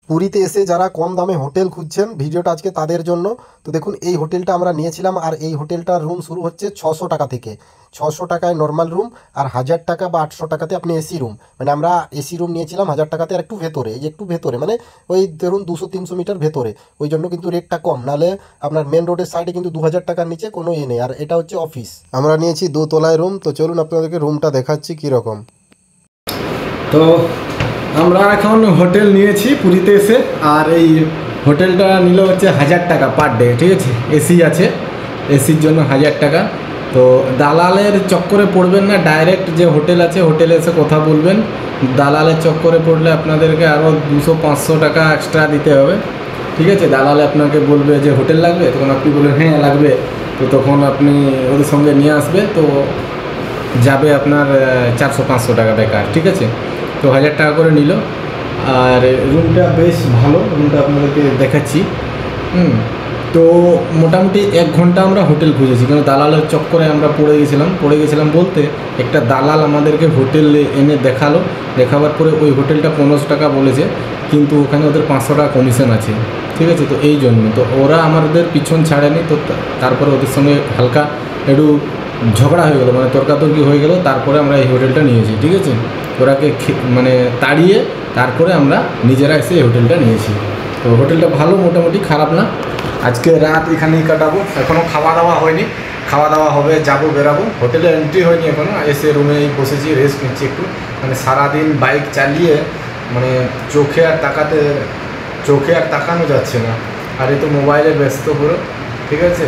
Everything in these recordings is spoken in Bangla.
পুরীতে এসে যারা কম দামে হোটেল খুঁজছেন, ভিডিওটা আজকে তাদের জন্য। তো দেখুন, এই হোটেলটা আমরা নিয়েছিলাম, আর এই হোটেলটার রুম শুরু হচ্ছে 600 টাকা থেকে। 600 টাকায় নর্মাল রুম, আর 1000 টাকা বা 800 টাকাতে আপনি এসি রুম। মানে আমরা এসি রুম নিয়েছিলাম 1000 টাকাতে, আর একটু ভেতরে, এই যে একটু ভেতরে, মানে ওই ধরুন 200-300 মিটার ভেতরে। ওই জন্য কিন্তু রেটটা কম, নাহলে আপনার মেন রোডের সাইডে কিন্তু 2000 টাকার নিচে কোনো ইয়ে নেই। আর এটা হচ্ছে অফিস। আমরা নিয়েছি 2 তলায় রুম। তো চলুন আপনাদেরকে রুমটা দেখাচ্ছি কীরকম। তো আমরা এখন হোটেল নিয়েছি পুরীতে এসে, আর এই হোটেলটা নিল হচ্ছে 1000 টাকা পার ডে, ঠিক আছে। এসি আছে, এসির জন্য 1000 টাকা। তো দালালের চক্করে পড়বেন না, ডাইরেক্ট যে হোটেল আছে হোটেলে এসে কথা বলবেন। দালালের চক্করে পড়লে আপনাদেরকে আরও 200-500 টাকা এক্সট্রা দিতে হবে, ঠিক আছে। দালালে আপনাকে বলবে যে হোটেল লাগবে, তখন আপনি বলবেন হ্যাঁ লাগবে, তো তখন আপনি ওদের সঙ্গে নিয়ে আসবে, তো যাবে আপনার 400-500 টাকা বেকার, ঠিক আছে। তো 1000 টাকা করে নিল। আর রুমটা বেশ ভালো, রুমটা আপনাদেরকে দেখাচ্ছি। তো মোটামুটি 1 ঘন্টা আমরা হোটেল খুঁজেছি, কারণ দালালের চক্করে আমরা পড়ে গেছিলাম বলতে একটা দালাল আমাদেরকে হোটেল এনে দেখাবার পরে ওই হোটেলটা 1500 টাকা বলেছে, কিন্তু ওখানে ওদের 500 টাকা কমিশন আছে, ঠিক আছে। তো এই জন্য তো ওরা আমাদের পিছন ছাড়েনি। তো তারপরে ওদের সঙ্গে হালকা একটু ঝগড়া হয়ে গেলো, মানে তর্কাতর্কি হয়ে গেল। তারপরে আমরা এই হোটেলটা নিয়েছি, ঠিক আছে। ওরাকে মানে তাড়িয়ে তারপরে আমরা নিজেরা এসে এই হোটেলটা নিয়েছি। তো হোটেলটা ভালো, মোটামুটি খারাপ না। আজকে রাত এখানেই কাটাবো, এখনও খাওয়া দাওয়া হয়নি, খাওয়া দাওয়া হবে, যাবো বেরাবো। হোটেলে এন্ট্রি হয়নি এখনও, এসে রুমেই বসেছি, রেস্ট নিচ্ছি একটু। মানে সারাদিন বাইক চালিয়ে মানে চোখে আর তাকানো যাচ্ছে না। আর এই তো মোবাইলে ব্যস্ত পুরো, ঠিক আছে।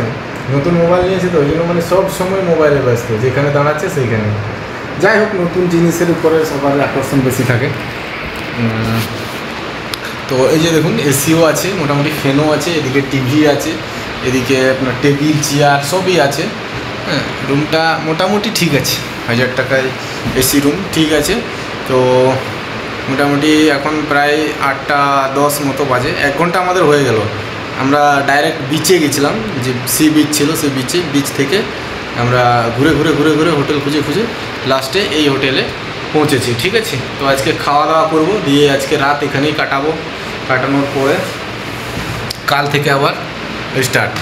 নতুন মোবাইল নিয়েছি তো ওই জন্য মানে সব সময় মোবাইলে ব্যস্ত, যেখানে দাঁড়াচ্ছে সেইখানে। যাই হোক, নতুন জিনিসের উপরে সবার আকর্ষণ বেশি থাকে। তো এই যে দেখুন, এসিও আছে, মোটামুটি ফ্যানও আছে, এদিকে টিভি আছে, এদিকে আপনার টেবিল চেয়ার সবই আছে। হ্যাঁ, রুমটা মোটামুটি ঠিক আছে, 1000 টাকায় এসি রুম ঠিক আছে। তো মোটামুটি এখন প্রায় 8টা 10 মতো বাজে, 1 ঘন্টা আমাদের হয়ে গেল। আমরা ডাইরেক্ট বিচে গেছিলাম, যে সি বিচ ছিল, সেই বিচ থেকে আমরা ঘুরে হোটেল খুঁজে লাস্টে এই হোটেলে পৌঁছেছি, ঠিক আছে। তো আজকে খাওয়া দাওয়া করব, দিয়ে আজকে রাত এখানেই কাটানোর পরে কাল থেকে আবার স্টার্ট।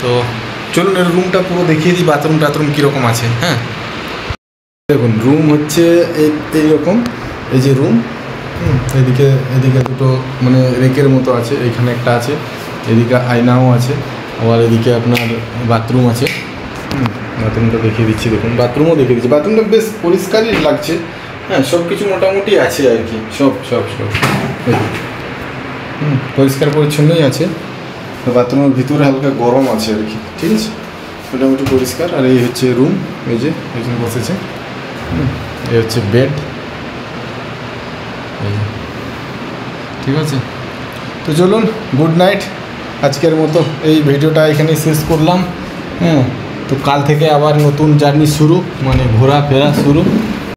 তো চলুন এর রুমটা পুরো দেখিয়ে দিই, বাথরুম টাথরুম কীরকম আছে। হ্যাঁ, দেখুন রুম হচ্ছে এইরকম, এই যে রুম। এদিকে দুটো মানে রেকের মতো আছে, এখানে একটা আছে, এদিকে আয়নাও আছে, আবার এদিকে আপনার বাথরুম আছে। বাথরুমটা দেখিয়ে দিচ্ছি, দেখুন বাথরুমও দেখিয়ে দিচ্ছি। বাথরুমটা বেশ পরিষ্কারই লাগছে। হ্যাঁ, সব কিছু মোটামুটি আছে আর কি, সব পরিষ্কার পরিচ্ছন্নই আছে। বাথরুমের ভিতরে হালকা গরম আছে আর কি, ঠিক আছে, মোটামুটি পরিষ্কার। আর এই হচ্ছে রুম, এই যে একজন বসেছে, এই হচ্ছে বেড, ঠিক আছে। তো চলুন, গুড নাইট, আজকের মতো এই ভিডিওটা এখানেই শেষ করলাম। হ্যাঁ, তো কাল থেকে আবার নতুন জার্নি শুরু, মানে ঘোরাফেরা শুরু।